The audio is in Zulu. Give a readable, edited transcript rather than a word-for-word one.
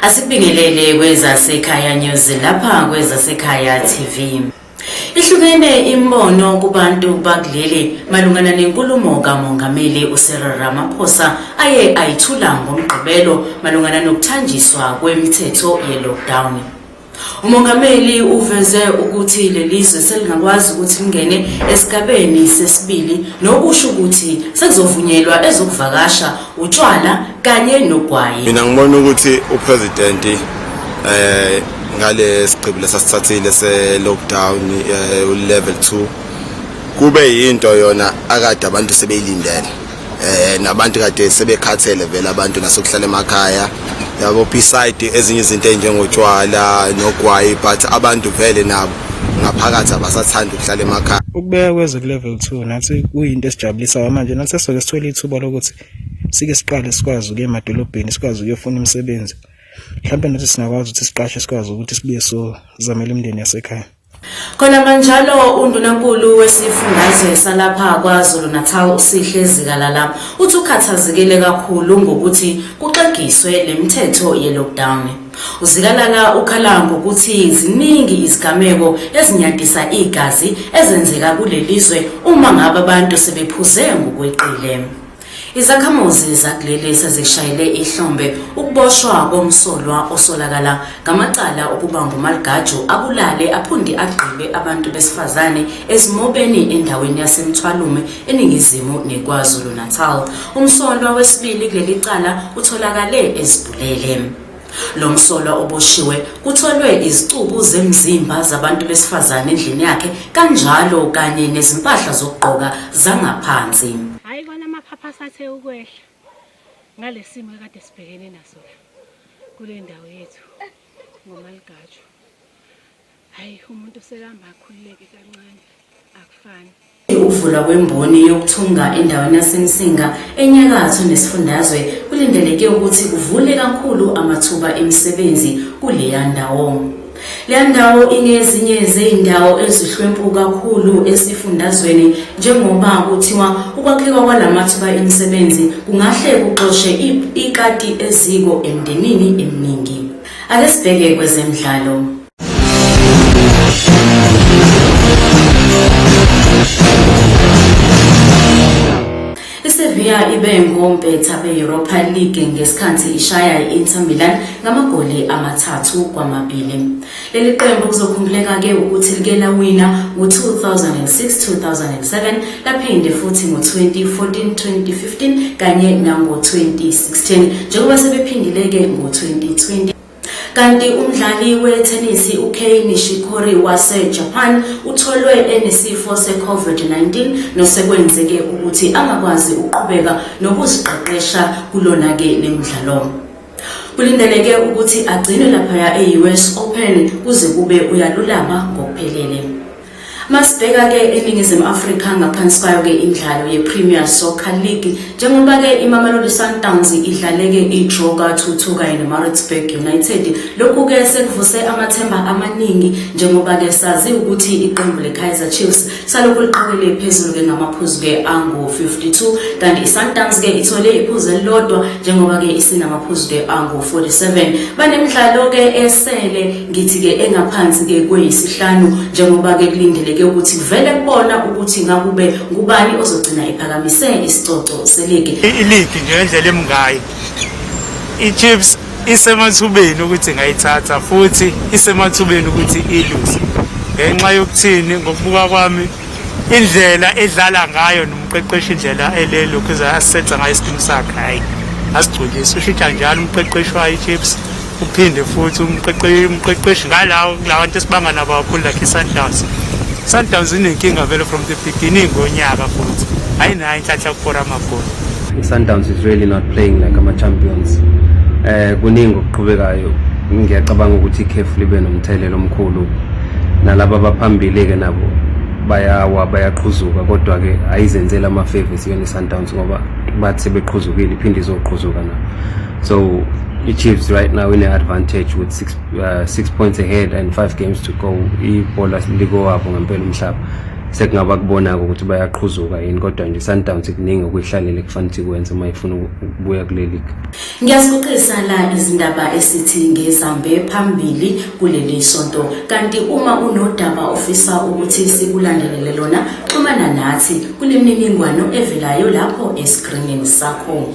Asibingelele kwezasekhaya news lapha kwezasekhaya TV. Ihlukene imbono kubantu bakuleli malungana nenkulumo kaMongameli uCyril Ramaphosa ayithula ngomgqibelo malungana nokuthanjiswa kwemithetho ye-lockdown. Umongameli uveze ukuthi lelizwe selingakwazi ukuthi lingene esigabeni sesibili nokusho ukuthi sekuzovunyelwa ezokuvakasha utshwala kanye nogwayi. Mina ngibona ukuthi upresident ngale sigqibo lesasithathile se-lockdown level 2 kube yinto yona akade abantu sebeyilindele nabantu kade sebekhathele vele abantu nasokuhlala emakhaya yabo beside ezinye izinto enjengotshwala nogwayi but abantu vele nabo ngaphakathi abasathanda ukuhlala emakhaya. Ukubeka kweze level 2 nathi kuyinto esijabulisayo manje nathi soke sithola ithuba lokuthi sike siqale sikwazi ukuya emadolobheni sikwazi ukuyofuna imisebenzi mhlawumbe nathi singakwazi ukuthi siqashe sikwazi ukuthi sibuye so zamela imindeni yasekhaya. Khona manjalo undunankulu wesifundazwe salapha kwaZulu Natal uSihle Zikalala uthi ukhathazekile kakhulu ngokuthi kuxegiswe lemithetho ye-lockdown. uZikalala ukhala ngokuthi ziningi izigameko ezinyadisa igazi ezenzeka kulelizwe uma ngabe abantu sebephuze ngokweqile. Izakhamuzi zakuleli sezishayele ihlombe ukuboshwa komsolwa osolakala ngamacala okubanga uMaligaju abulale aphundi agqibe abantu besifazane ezimobeni endaweni yaseMthwalume eningizimu neKwaZulu Natal. Umsolwa wesibili kuleli cala utholakale ezibulele. Lo msolwa oboshiwe kutholwe izicubu zemzimba zabantu besifazane endlini yakhe kanjalo kanye nezimpahla zokugqoka zangaphansi. Sathe ukwehla ngalesimo ekade sibhekene naso la kule ndawo yethu ngoMaligaju. Hayi umuntu sekamba akhululeke kancane akufani. Ukuvula kwemboni yokuthunga endaweni yaseMsinga enyakatho nesifundazwe kulindeleke ukuthi kuvule kakhulu amathuba emisebenzi kuleya ndawo. Le ndawo ingezinye zeindawo ezihlwempu kakhulu esifundazweni njengoba kuthiwa ukwakheka kwalamathuba emisebenzi kungahle kuxoshe ikati eziko emndenini eminingi. Ake sibheke kwezemidlalo. Sevilla ibe ngompetha be-Europa League ngesikhathi ishaya i-Inter Milan ngamagoli 3-2. Leli qembu kuzokhumbuleka-ke ukuthi like lawina ngo-2006-2007 laphinde futhi ngo-2014-2015 kanye nango-2016 njengoba sebephindile-ke ngo-2020. Kanti umdlali wetenisi uKei Nishikori wase-Japan utholwe enesifo se-COVID-19 nosekwenzeke ukuthi angakwazi ukuqhubeka nokuziqeqesha kulona-ke lemidlalo. Kulindeleke ukuthi agcine lapha e-US Open kuze kube uyalulama ngokuphelele. Masibheka-ke eNingizimu Afrika ngaphansi kwayo-ke imidlalo ye-Premier Soccer League njengoba-ke iMamelodi Sundowns idlale-ke i-draw ka-2-2 kanye neMaritzburg United. Lokhu-ke sekuvuse amathemba amaningi njengoba-ke sazi ukuthi iqembu le-Kaizer Chiefs salokhu liqakele phezulu-ke ngamaphuzu-ke angu-52 kanti i-Sundowns-ke ithole iphuzu elilodwa njengoba-ke isinamaphuzu-ke angu-47. Banemidlalo-ke esele ngithi-ke engaphansi-ke kweyisihlanu njengoba-ke kulindeleke ukuthi vele kubona ukuthi ngakube ngubani ozogcina ephakamise isicoco seligi. Iligi nje ngendlela emngayi. iChiefs isemathubeni ukuthi ngayithatha futhi isemathubeni ukuthi ilose. Ngenxa yokuthini ngokubuka kwami indlela edlala ngayo nomqeqeshi indlela elelo kuza asetha ngayo isidingo sakhe hayi asigculise ushintsha njalo umqeqeshi wa iChiefs uphinde futhi umqeqeshi ngalawo labantu esibanga nabo kakhulu like iSundowns. Sundowns inenkinga vele from the beginning ngonyaka futhi ayinayo inhlanhla ukupora amagoli. Sundowns is really not playing like ama-champions. Kuningi okuqhubekayo ngiyacabanga ukuthi ikhefu libe nomthelelo omkhulu nalabo abaphambili-ke nabo bayaqhuzuka kodwa-ke ayizenzela ama-favors yona i-Sundowns ngoba bathi sebeqhuzukile iphinde izoqhuzuka nabo. So iChiefs right now in an advantage with 6 points ahead and 5 games to go. Ibhola liko wabo ngempela umhlaba. sekungaba kubona ukuthi bayaqhuzuka yini, kodwa nje Sundowns kuningi okuyihlalele kufanele ikwenze uma ifuna ukubuya kule league. Ngiyasiqoqisa la izindaba esithi ngesambe phambili kuleli sonto, kanti uma unodaba ofisa ukuthi sikulandelele lona xhumana nathi kulemininingwano evelayo lapho escreenini sakho.